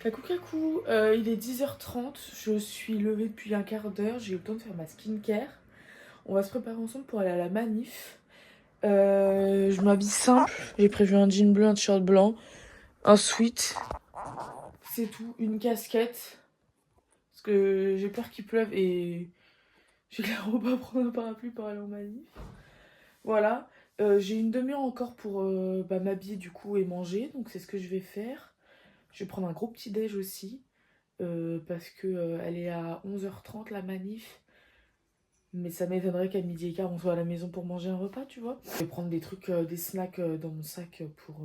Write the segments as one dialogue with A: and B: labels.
A: Coucou, il est 10h30, je suis levée depuis un quart d'heure, j'ai eu le temps de faire ma skincare. On va se préparer ensemble pour aller à la manif. Je m'habille simple, j'ai prévu un jean bleu, un t-shirt blanc, un sweat. C'est tout, une casquette. Parce que j'ai peur qu'il pleuve et j'ai clairement pas prendre un parapluie pour aller en manif. Voilà, j'ai une demi-heure encore pour m'habiller du coup et manger, donc c'est ce que je vais faire. Je vais prendre un gros petit déj aussi. Parce que elle est à 11h30 la manif. Mais ça m'étonnerait qu'à midi et quart on soit à la maison pour manger un repas, tu vois. Je vais prendre des trucs, des snacks dans mon sac pour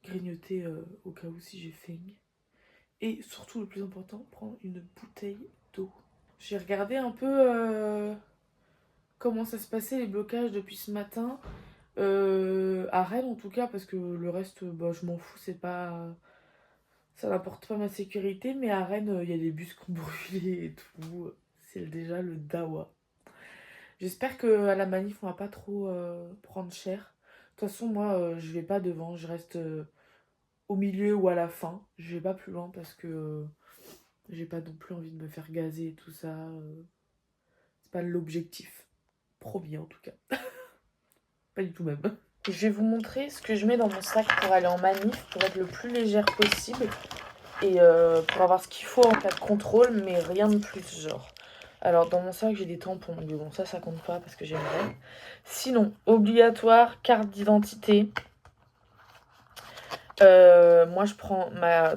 A: grignoter au cas où si j'ai faim. Et surtout le plus important, prendre une bouteille d'eau. J'ai regardé un peu comment ça se passait les blocages depuis ce matin. À Rennes en tout cas, parce que le reste, bah, je m'en fous, c'est pas... Ça n'apporte pas ma sécurité, mais à Rennes, il y a des bus qui ont brûlé et tout. C'est déjà le dawa. J'espère qu'à la manif, on va pas trop prendre cher. De toute façon, moi, je vais pas devant. Je reste au milieu ou à la fin. Je vais pas plus loin parce que j'ai pas non plus envie de me faire gazer et tout ça. C'est pas l'objectif. Promis, en tout cas. Pas du tout même. Je vais vous montrer ce que je mets dans mon sac pour aller en manif, pour être le plus légère possible. Et pour avoir ce qu'il faut en cas de contrôle, mais rien de plus, genre. Alors, dans mon sac, j'ai des tampons. Mais bon, ça compte pas parce que j'aimerais. Sinon, obligatoire, carte d'identité. Moi, je prends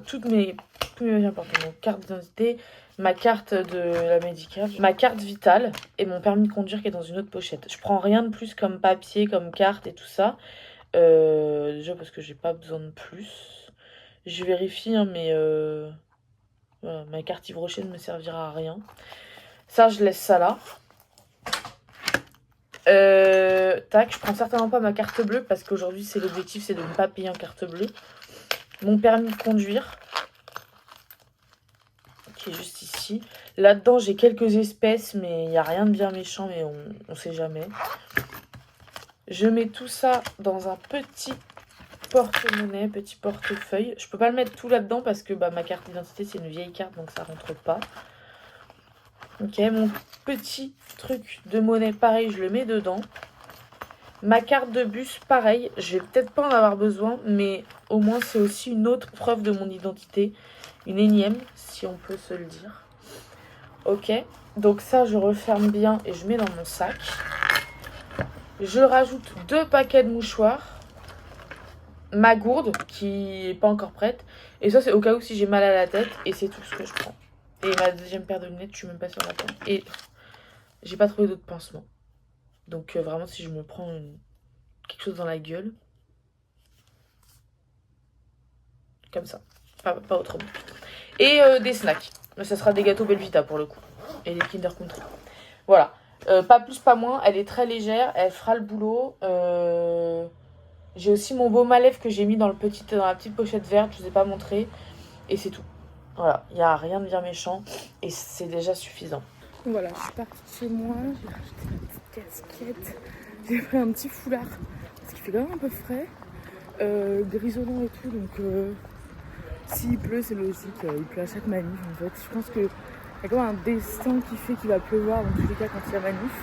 A: tous mes papiers importants. Donc, carte d'identité, ma carte de la médicale, ma carte vitale et mon permis de conduire qui est dans une autre pochette. Je prends rien de plus comme papier, comme carte et tout ça. Déjà parce que j'ai pas besoin de plus. Je vérifie, hein, mais voilà, ma carte Yves Rocher ne me servira à rien. Ça, je laisse ça là. Tac, je prends certainement pas ma carte bleue parce qu'aujourd'hui, c'est l'objectif, c'est de ne pas payer en carte bleue. Mon permis de conduire, qui est juste ici. Là-dedans, j'ai quelques espèces, mais il n'y a rien de bien méchant, mais on sait jamais. Je mets tout ça dans un petit porte-monnaie, petit portefeuille. Je peux pas le mettre tout là-dedans parce que ma carte d'identité, c'est une vieille carte, donc ça rentre pas. Ok, mon petit truc de monnaie, pareil, je le mets dedans. Ma carte de bus, pareil, je vais peut-être pas en avoir besoin, mais au moins c'est aussi une autre preuve de mon identité. Une énième, si on peut se le dire. Ok, donc ça je referme bien et je mets dans mon sac. Je rajoute 2 paquets de mouchoirs. Ma gourde, qui est pas encore prête. Et ça c'est au cas où si j'ai mal à la tête, et c'est tout ce que je prends. Et ma deuxième paire de lunettes, je suis même pas sur la tête. Et j'ai pas trouvé d'autres pansements. Donc vraiment si je me prends quelque chose dans la gueule, comme ça, pas autrement. Et des snacks, mais ça sera des gâteaux Belvita pour le coup, et des Kinder Country. Voilà, pas plus pas moins, elle est très légère, elle fera le boulot. J'ai aussi mon baume à lèvres que j'ai mis dans la petite pochette verte, je vous ai pas montré, et c'est tout. Voilà, il n'y a rien de bien méchant, et c'est déjà suffisant. Voilà, je suis partie de chez moi, j'ai rajouté ma petite casquette, j'ai pris un petit foulard, parce qu'il fait quand même un peu frais, grisonnant et tout, donc s'il pleut c'est logique, il pleut à chaque manif en fait. Je pense qu'il y a quand même un destin qui fait qu'il va pleuvoir dans tous les cas quand il y a manif.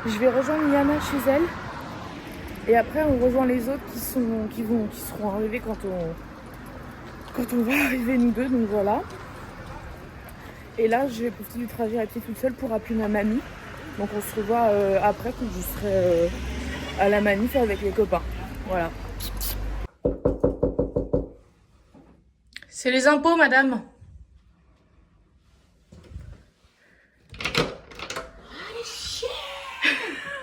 A: Je vais rejoindre Yana chez elle, et après on rejoint les autres qui seront arrivés quand on va arriver nous deux, donc voilà. Et là, je vais profiter du trajet à pied toute seule pour appeler ma mamie. Donc on se revoit après quand je serai à la manif avec les copains. Voilà. C'est les impôts, madame.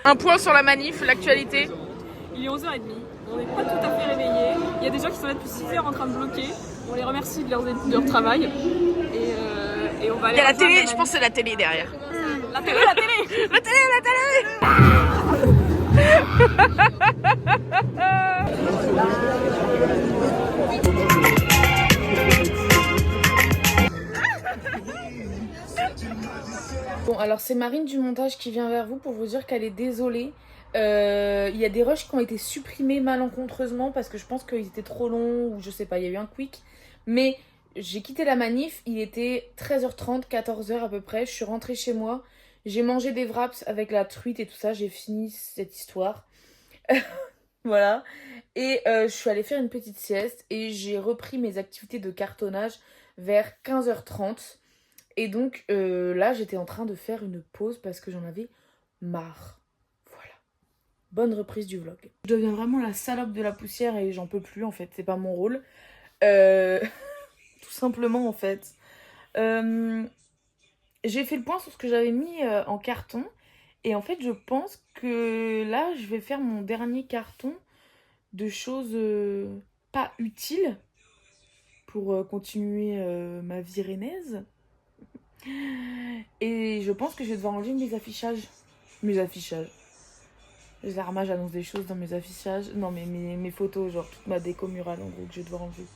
A: Un point sur la manif, l'actualité.
B: Il est 11h30, on n'est pas tout à fait réveillés. Il y a des gens qui sont là depuis 6h en train de bloquer. On les remercie de leur travail. Et on va aller.
A: Il y a la télé, je pense que c'est la télé derrière.
B: La télé
A: La télé, la télé. Bon, alors c'est Marine du montage qui vient vers vous pour vous dire qu'elle est désolée. Il y a des rushs qui ont été supprimés malencontreusement parce que je pense qu'ils étaient trop longs ou je sais pas, il y a eu un quick. Mais J'ai quitté la manif, il était 13h30, 14h à peu près. Je suis rentrée chez moi. J'ai mangé des wraps avec la truite et tout ça. J'ai fini cette histoire. Voilà. Et je suis allée faire une petite sieste et j'ai repris mes activités de cartonnage vers 15h30. Et donc là, j'étais en train de faire une pause parce que j'en avais marre. Voilà. Bonne reprise du vlog. Je deviens vraiment la salope de la poussière et j'en peux plus en fait. C'est pas mon rôle. Tout simplement en fait. J'ai fait le point sur ce que j'avais mis en carton. Et en fait, je pense que là, je vais faire mon dernier carton de choses pas utiles pour continuer ma vie rennaise. Et je pense que je vais devoir enlever mes affichages. Mes affichages. Les armages annoncent des choses dans mes affichages. Non, mais mes photos, genre toute ma déco murale en gros que je vais devoir enlever.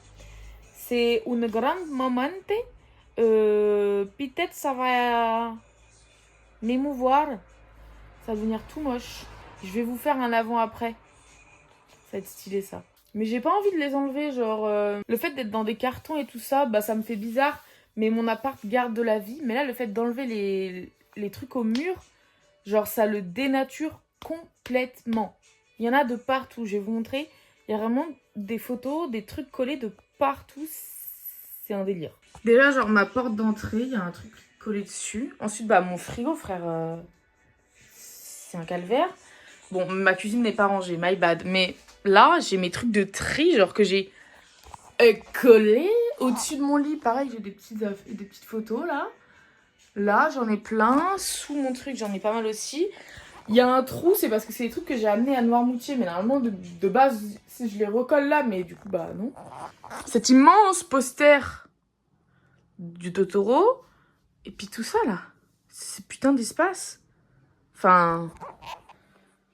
A: C'est un grand moment. Peut-être ça va m'émouvoir. Ça va devenir tout moche. Je vais vous faire un avant-après. Ça va être stylé ça. Mais j'ai pas envie de les enlever, genre... le fait d'être dans des cartons et tout ça, bah ça me fait bizarre. Mais mon appart garde de la vie. Mais là, le fait d'enlever les trucs au mur, genre ça le dénature complètement. Il y en a de partout, je vais vous montrer. Il y a vraiment des photos, des trucs collés de partout. C'est un délire. Déjà, genre ma porte d'entrée, il y a un truc collé dessus. Ensuite, bah mon frigo, frère, c'est un calvaire. Bon, ma cuisine n'est pas rangée, my bad. Mais là, j'ai mes trucs de tri, genre que j'ai collés. Au-dessus de mon lit, pareil, j'ai des petites photos, là. Là, j'en ai plein. Sous mon truc, j'en ai pas mal aussi. Il y a un trou, c'est parce que c'est des trucs que j'ai amenés à Noirmoutier. Mais normalement, de base, si je les recolle là, mais du coup, bah non. Cet immense poster du Totoro. Et puis tout ça, là. C'est putain d'espace. Enfin...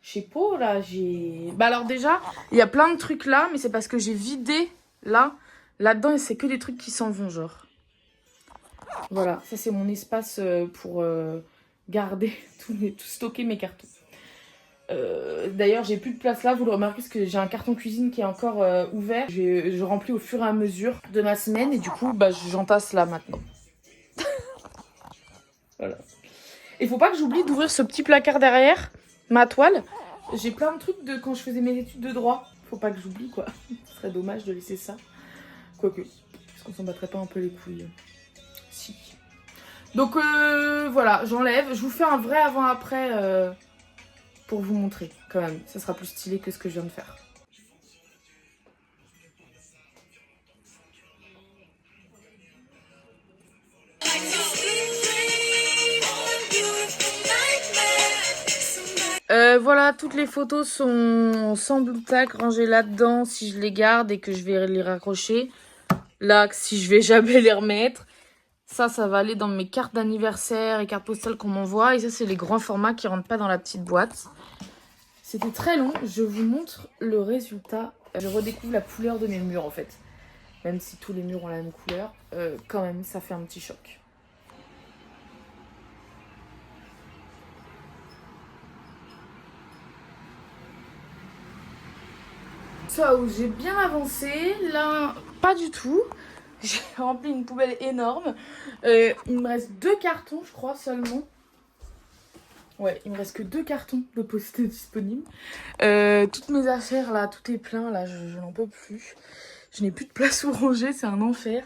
A: Je sais pas, là, j'ai... Bah alors déjà, il y a plein de trucs là, mais c'est parce que j'ai vidé, là. Là-dedans, et c'est que des trucs qui s'en vont, genre. Voilà, ça c'est mon espace pour garder, tout stocker mes cartons. D'ailleurs, j'ai plus de place là, vous le remarquez, parce que j'ai un carton cuisine qui est encore ouvert. Je remplis au fur et à mesure de ma semaine, et du coup, bah, j'entasse là, maintenant. Voilà. Il faut pas que j'oublie d'ouvrir ce petit placard derrière, ma toile. J'ai plein de trucs de quand je faisais mes études de droit. Faut pas que j'oublie, quoi. Ce serait dommage de laisser ça. Quoique, parce qu'on s'en battrait pas un peu les couilles. Si. Donc voilà, j'enlève. Je vous fais un vrai avant-après pour vous montrer, quand même. Ça sera plus stylé que ce que je viens de faire. Voilà, toutes les photos sont sans blue tack, rangées là-dedans si je les garde et que je vais les raccrocher. Là, si je vais jamais les remettre. Ça va aller dans mes cartes d'anniversaire et cartes postales qu'on m'envoie. Et ça, c'est les grands formats qui rentrent pas dans la petite boîte. C'était très long. Je vous montre le résultat. Je redécouvre la couleur de mes murs, en fait. Même si tous les murs ont la même couleur, quand même, ça fait un petit choc. Ça où j'ai bien avancé, là pas du tout. J'ai rempli une poubelle énorme. Il me reste 2 cartons, je crois, seulement. Ouais, il me reste que 2 cartons de post-it disponibles. Toutes mes affaires, là, tout est plein. Là, je n'en peux plus. Je n'ai plus de place où ranger, c'est un enfer.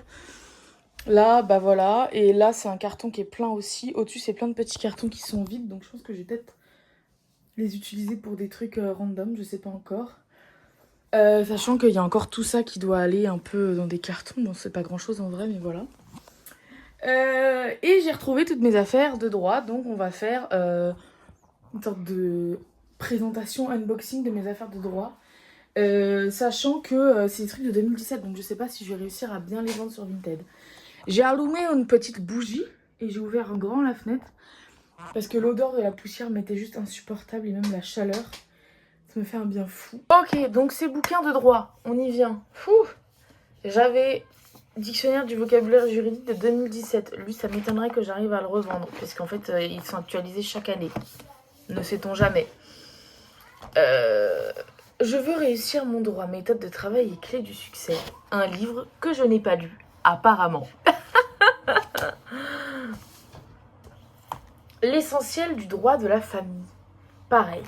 A: Là, bah voilà. Et là, c'est un carton qui est plein aussi. Au-dessus, c'est plein de petits cartons qui sont vides. Donc, je pense que je vais peut-être les utiliser pour des trucs random. Je sais pas encore. Sachant qu'il y a encore tout ça qui doit aller un peu dans des cartons. Bon, c'est pas grand-chose en vrai, mais voilà. Et j'ai retrouvé toutes mes affaires de droit. Donc, on va faire une sorte de présentation, unboxing de mes affaires de droit. Sachant que c'est des trucs de 2017. Donc, je sais pas si je vais réussir à bien les vendre sur Vinted. J'ai allumé une petite bougie et j'ai ouvert grand la fenêtre. Parce que l'odeur de la poussière m'était juste insupportable et même la chaleur. Ça me fait un bien fou. Ok, donc ces bouquins de droit, on y vient. Fou. J'avais dictionnaire du vocabulaire juridique de 2017. Lui, ça m'étonnerait que j'arrive à le revendre. Parce qu'en fait, ils sont actualisés chaque année. Ne sait-on jamais. Je veux réussir mon droit. Méthode de travail et clé du succès. Un livre que je n'ai pas lu. Apparemment. L'essentiel du droit de la famille. Pareil.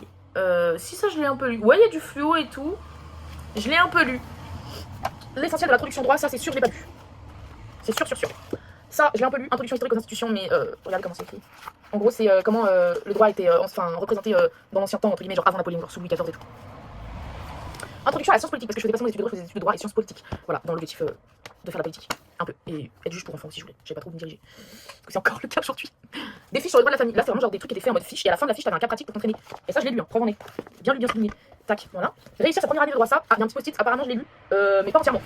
A: Si ça, je l'ai un peu lu. Ouais, il y a du fluo et tout. Je l'ai un peu lu. L'essentiel de l'introduction droit, ça c'est sûr, je l'ai pas lu. C'est sûr. Ça, je l'ai un peu lu. Introduction historique aux institutions, mais regardez comment c'est écrit. En gros, c'est comment le droit était représenté dans l'ancien temps, entre guillemets, genre avant Napoléon, genre sous Louis XIV et tout. Introduction à la science politique, parce que je faisais pas seulement des études de droit, je faisais des études de droit et sciences politiques. Voilà, dans l'objectif de faire la politique. Un peu. Et être juge pour enfants aussi, je voulais. J'avais pas trop me diriger. Parce que c'est encore le cas aujourd'hui. Des fiches sur le droit de la famille. Là, c'est vraiment genre des trucs qui étaient faits en mode fiche. Et à la fin de la fiche, t'avais un cas pratique pour t'entraîner. Et ça, je l'ai lu, preuve en est. Bien lu, bien souligné. Tac, voilà. Réussir sa première année de droit, ça. Ah, il y a un petit post-it, apparemment, je l'ai lu. Mais pas entièrement.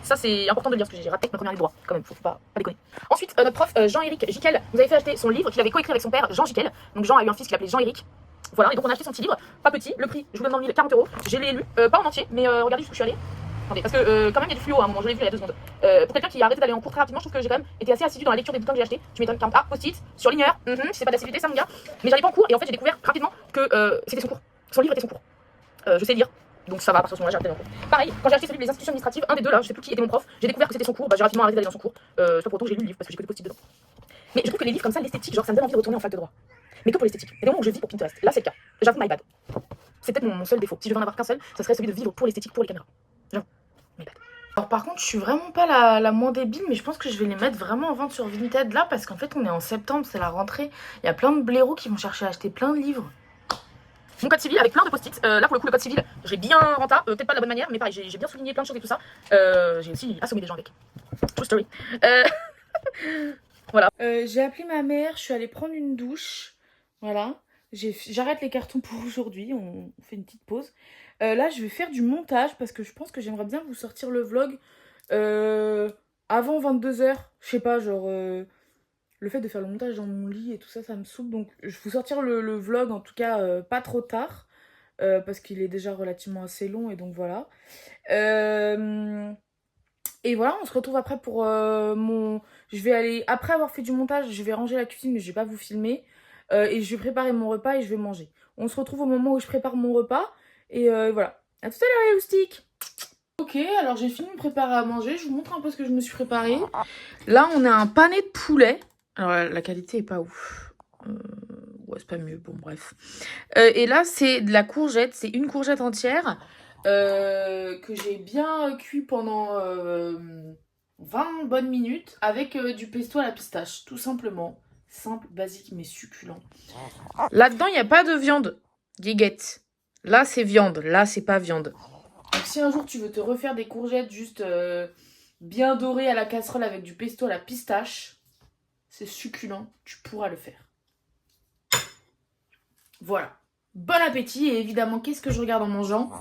A: Ça, c'est important de le lire parce que j'ai raté ma première année de droit. Quand même, faut pas déconner. Ensuite, notre prof, Jean-Éric Jiquel, nous avait fait acheter son livre qu'il avait coécrit avec son père, Jean Jiquel. Donc, Jean a eu un fils qu'il appelait Jean-Éric. Voilà, et donc on a acheté son petit livre, pas petit, le prix, je vous donne dans le mille, 40 €. Je l'ai lu, pas en entier, mais regardez jusqu'où je suis allée. Attendez, parce que quand même il y a du fluo à un moment, je l'ai vu il y a 2 secondes. Pour quelqu'un qui a arrêté d'aller en cours très rapidement, je trouve que j'ai quand même été assez assidu dans la lecture des bouquins que j'ai achetés. Tu m'étonnes, 40. Ah, post-it, surligneur, si c'est pas d'assiduité, ça me gars. Mais j'allais pas en cours, et en fait j'ai découvert rapidement que c'était son cours. Son livre était son cours. Je sais lire, donc ça va, à partir de ce moment-là, j'ai arrêté d'aller en cours. Pareil, quand j'ai acheté celui des institutions administratives, un des deux là, je sais plus qui était mon prof, j'ai découvert que c'était son cours, bah j'ai rapidement arrêté d'aller dans son cours. C'est pas pour autant que j'ai lu le livre, parce que j'ai que des post-it dedans. Mais je trouve que les livres comme ça, l'esthétique, genre ça me donne envie de retourner en fac de droit. Mais que pour l'esthétique. Et des moments où je vis pour Pinterest. Là, c'est le cas. J'avoue, my bad. C'est peut-être mon seul défaut. Si je devais en avoir qu'un seul, ça serait celui de vivre pour l'esthétique, pour les caméras. J'avoue, my bad. Alors, par contre, je suis vraiment pas la moins débile, mais je pense que je vais les mettre vraiment en vente sur Vinted là, parce qu'en fait, on est en septembre, c'est la rentrée. Il y a plein de blaireaux qui vont chercher à acheter plein de livres. Mon code civil avec plein de post-it. Là, pour le coup, le code civil, je l'ai bien renta. Peut-être pas de la bonne manière, mais pareil, j'ai bien souligné plein de choses et tout ça. J'ai aussi assommé des gens avec. True story. Voilà. J'ai appelé ma mère, je suis allée prendre une douche. Voilà. J'arrête les cartons pour aujourd'hui, on fait une petite pause. Là, je vais faire du montage parce que je pense que j'aimerais bien vous sortir le vlog avant 22 h. Je sais pas, genre le fait de faire le montage dans mon lit et tout ça, ça me saoule. Donc, je vais vous sortir le vlog en tout cas pas trop tard parce qu'il est déjà relativement assez long et donc voilà. Et voilà, on se retrouve après pour mon... Je vais aller, après avoir fait du montage, je vais ranger la cuisine, mais je vais pas vous filmer. Et je vais préparer mon repas et je vais manger. On se retrouve au moment où je prépare mon repas. Et voilà. À tout à l'heure les loustiques. Ok, alors j'ai fini de préparer à manger. Je vous montre un peu ce que je me suis préparé. Là, on a un pané de poulet. Alors la qualité est pas ouf. Ouais, c'est pas mieux. Bon, bref. Et là, c'est de la courgette. C'est une courgette entière. Que j'ai bien cuit pendant 20 bonnes minutes avec du pesto à la pistache, tout simplement. Simple, basique, mais succulent. Là-dedans, il n'y a pas de viande, guiguette. Là, c'est viande. Là, c'est pas viande. Donc, si un jour tu veux te refaire des courgettes juste bien dorées à la casserole avec du pesto à la pistache, c'est succulent, tu pourras le faire. Voilà. Bon appétit et évidemment, qu'est-ce que je regarde en mangeant ?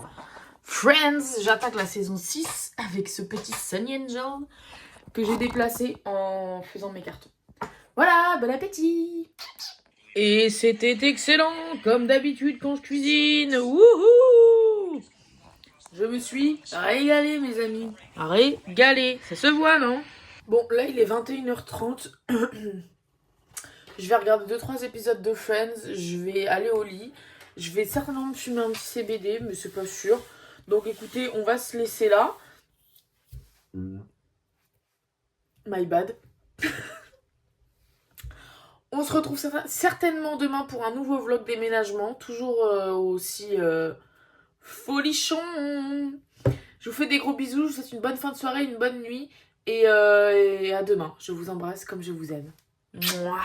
A: Friends, j'attaque la saison 6 avec ce petit Sunny Angel que j'ai déplacé en faisant mes cartons. Voilà, bon appétit! Et c'était excellent, comme d'habitude quand je cuisine. Wouhou! Je me suis régalée, mes amis. Régalée, ça se voit, non? Bon, là, il est 21h30. Je vais regarder 2-3 épisodes de Friends. Je vais aller au lit. Je vais certainement me fumer un petit CBD, mais c'est pas sûr. Donc écoutez, on va se laisser là. My bad. On se retrouve certainement demain pour un nouveau vlog déménagement. Toujours aussi folichon. Je vous fais des gros bisous. Je vous souhaite une bonne fin de soirée, une bonne nuit. Et à demain. Je vous embrasse comme je vous aime. Mouah.